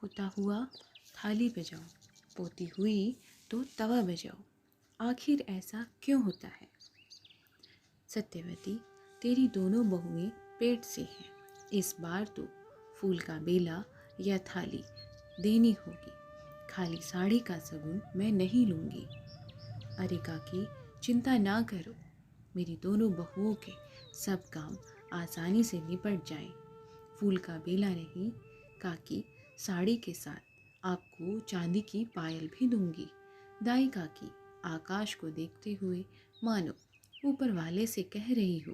पोता हुआ थाली बजाओ, पोती हुई तो तवा बजाओ, आखिर ऐसा क्यों होता है? सत्यवती, तेरी दोनों बहुएं पेट से हैं। इस बार तो फूल का बेला या थाली देनी होगी। खाली साड़ी का सगुन मैं नहीं लूँगी। अरे काकी, चिंता ना करो, मेरी दोनों बहुओं के सब काम आसानी से निपट जाएं। फूल का बेला नहीं काकी, साड़ी के साथ आपको चांदी की पायल भी दूंगी। दाई काकी आकाश को देखते हुए मानो ऊपर वाले से कह रही हो।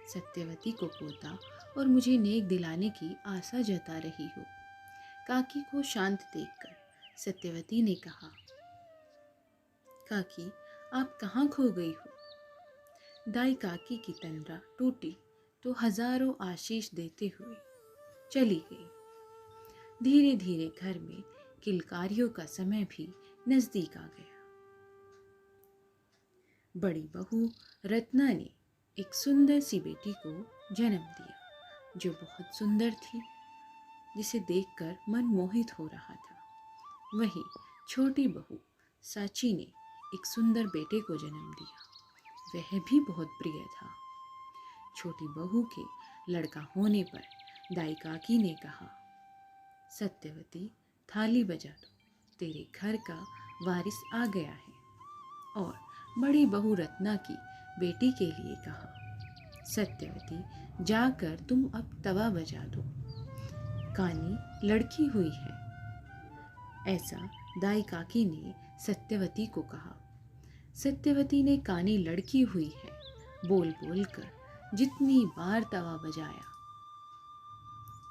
सत्यवती को पोता और मुझे नेक दिलाने की आशा जता रही हो। काकी को शांत देखकर सत्यवती ने कहा, काकी आप कहाँ खो गई हो? दाई काकी की तंद्रा टूटी तो हजारों आशीष देते हुए चली गई। धीरे धीरे घर में किलकारियों का समय भी नजदीक आ गया। बड़ी बहू रत्ना ने एक सुंदर सी बेटी को जन्म दिया, जो बहुत सुंदर थी, जिसे देखकर मन मोहित हो रहा था। वहीं छोटी बहू साची ने एक सुंदर बेटे को जन्म दिया, वह भी बहुत प्रिय था। छोटी बहू के लड़का होने पर दाई काकी ने कहा, सत्यवती थाली बजा दो, तेरे घर का वारिस आ गया है। और बड़ी बहू रत्ना की बेटी के लिए कहा, सत्यवती जाकर तुम अब तवा बजा दो, कानी लड़की हुई है। ऐसा दाई काकी ने सत्यवती को कहा। सत्यवती ने कानी लड़की हुई है बोल बोल कर जितनी बार तवा बजाया,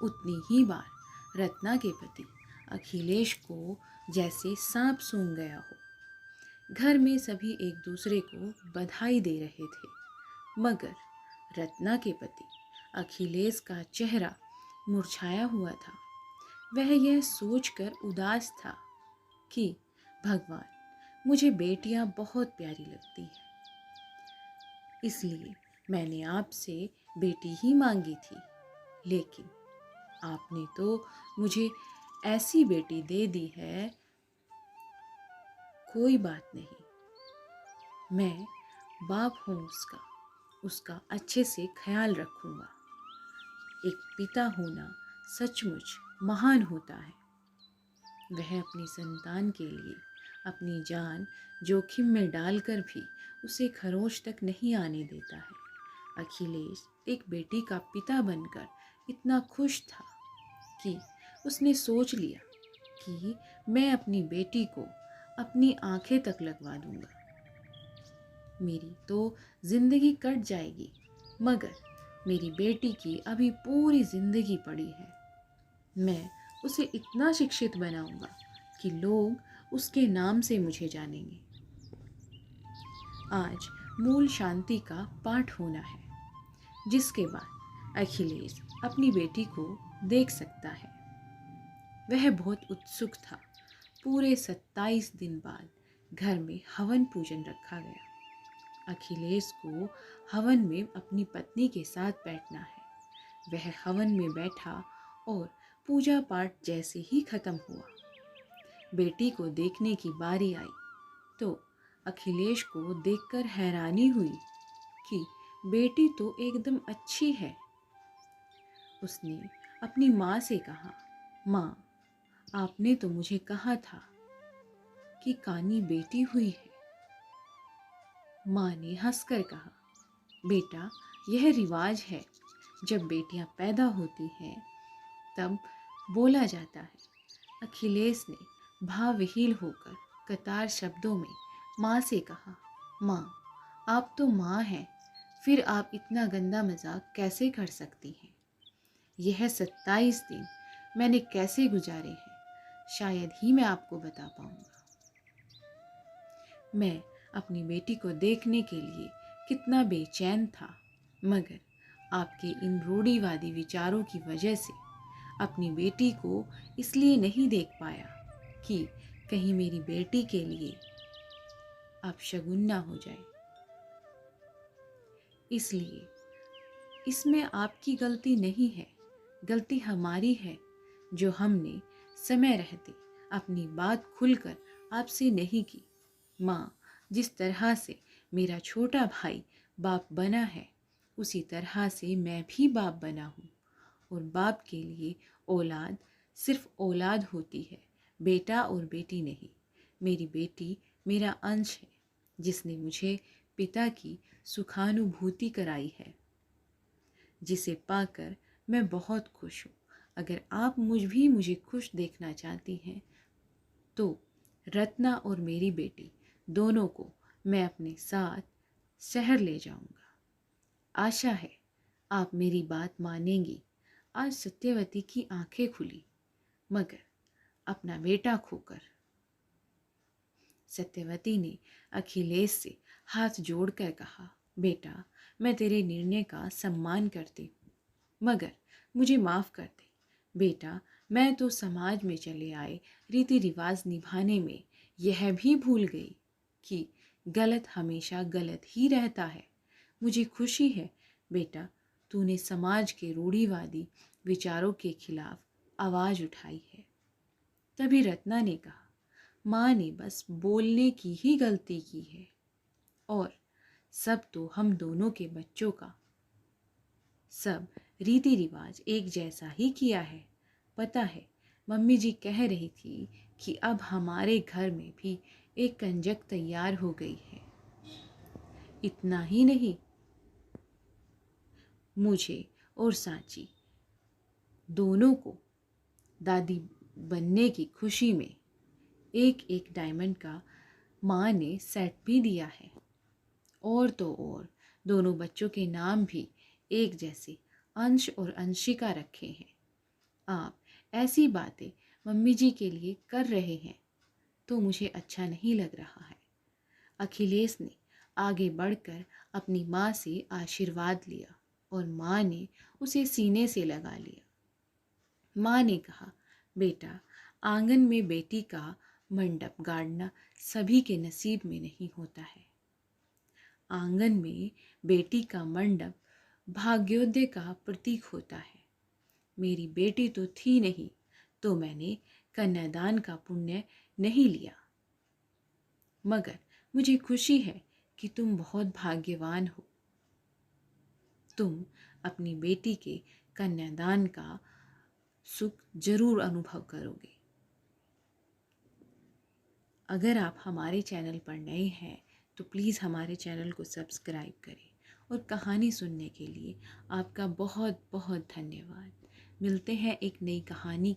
उतनी ही बार रत्ना के पति अखिलेश को जैसे सांप सूंघ गया हो। घर में सभी एक दूसरे को बधाई दे रहे थे, मगर रत्ना के पति अखिलेश का चेहरा मुरझाया हुआ था। वह यह सोचकर उदास था कि भगवान, मुझे बेटियां बहुत प्यारी लगती हैं, इसलिए मैंने आपसे बेटी ही मांगी थी, लेकिन आपने तो मुझे ऐसी बेटी दे दी है। कोई बात नहीं, मैं बाप हूँ उसका अच्छे से ख्याल रखूँगा। एक पिता होना सचमुच महान होता है। वह अपनी संतान के लिए अपनी जान जोखिम में डालकर भी उसे खरोंच तक नहीं आने देता है। अखिलेश एक बेटी का पिता बनकर इतना खुश था कि उसने सोच लिया कि मैं अपनी बेटी को अपनी आंखें तक लगवा दूंगा। मेरी तो जिंदगी कट जाएगी, मगर मेरी बेटी की अभी पूरी जिंदगी पड़ी है। मैं उसे इतना शिक्षित बनाऊंगा कि लोग उसके नाम से मुझे जानेंगे। आज मूल शांति का पाठ होना है, जिसके बाद अखिलेश अपनी बेटी को देख सकता है। वह बहुत उत्सुक था। पूरे 27 दिन बाद घर में हवन पूजन रखा गया। अखिलेश को हवन में अपनी पत्नी के साथ बैठना है। वह हवन में बैठा और पूजा पाठ जैसे ही खत्म हुआ, बेटी को देखने की बारी आई तो अखिलेश को देखकर हैरानी हुई कि बेटी तो एकदम अच्छी है। उसने अपनी माँ से कहा, माँ, आपने तो मुझे कहा था कि कानी बेटी हुई है। माँ ने हंसकर कहा, बेटा, यह रिवाज है, जब बेटियां पैदा होती हैं तब बोला जाता है। अखिलेश ने भावहीन होकर कतार शब्दों में माँ से कहा, माँ, आप तो माँ हैं, फिर आप इतना गंदा मजाक कैसे कर सकती हैं? यह 27 दिन मैंने कैसे गुजारे हैं, शायद ही मैं आपको बता पाऊंगा। मैं अपनी बेटी को देखने के लिए कितना बेचैन था, मगर आपके इन रूढ़िवादी विचारों की वजह से अपनी बेटी को इसलिए नहीं देख पाया कि कहीं मेरी बेटी के लिए अपशगुन ना हो जाए। इसलिए इसमें आपकी गलती नहीं है, गलती हमारी है, जो हमने समय रहते अपनी बात खुलकर आपसे नहीं की। माँ, जिस तरह से मेरा छोटा भाई बाप बना है, उसी तरह से मैं भी बाप बना हूँ। और बाप के लिए औलाद सिर्फ औलाद होती है, बेटा और बेटी नहीं। मेरी बेटी मेरा अंश है, जिसने मुझे पिता की सुखानुभूति कराई है, जिसे पाकर मैं बहुत खुश हूँ। अगर आप मुझे खुश देखना चाहती हैं तो रत्ना और मेरी बेटी दोनों को मैं अपने साथ शहर ले जाऊंगा। आशा है आप मेरी बात मानेंगी। आज सत्यवती की आंखें खुली, मगर अपना बेटा खोकर। सत्यवती ने अखिलेश से हाथ जोड़कर कहा, बेटा, मैं तेरे निर्णय का सम्मान करती हूँ, मगर मुझे माफ़ कर दे। बेटा, मैं तो समाज में चले आए रीति रिवाज निभाने में यह भी भूल गई कि गलत हमेशा गलत ही रहता है। मुझे खुशी है बेटा, तूने समाज के रूढ़िवादी विचारों के खिलाफ आवाज़ उठाई है। तभी रत्ना ने कहा, माँ ने बस बोलने की ही गलती की है, और सब तो हम दोनों के बच्चों का। सब रीति रिवाज एक जैसा ही किया है। पता है, मम्मी जी कह रही थी कि अब हमारे घर में भी एक कंजक तैयार हो गई है। इतना ही नहीं, मुझे और सांची दोनों को दादी बनने की खुशी में एक एक डायमंड का माँ ने सेट भी दिया है। और तो और दोनों बच्चों के नाम भी एक जैसे अंश और अंशिका रखे हैं। आप ऐसी बातें मम्मी जी के लिए कर रहे हैं तो मुझे अच्छा नहीं लग रहा है। अखिलेश ने आगे बढ़कर अपनी माँ से आशीर्वाद लिया और माँ ने उसे सीने से लगा लिया। माँ ने कहा, बेटा, आंगन में बेटी का मंडप गाड़ना सभी के नसीब में नहीं होता है। आंगन में बेटी का मंडप भाग्योदय का प्रतीक होता है। मेरी बेटी तो थी नहीं, तो मैंने कन्यादान का पुण्य नहीं लिया, मगर मुझे खुशी है कि तुम बहुत भाग्यवान हो। तुम अपनी बेटी के कन्यादान का सुख जरूर अनुभव करोगे। अगर आप हमारे चैनल पर नए हैं तो प्लीज़ हमारे चैनल को सब्सक्राइब करें, और कहानी सुनने के लिए आपका बहुत बहुत धन्यवाद। मिलते हैं एक नई कहानी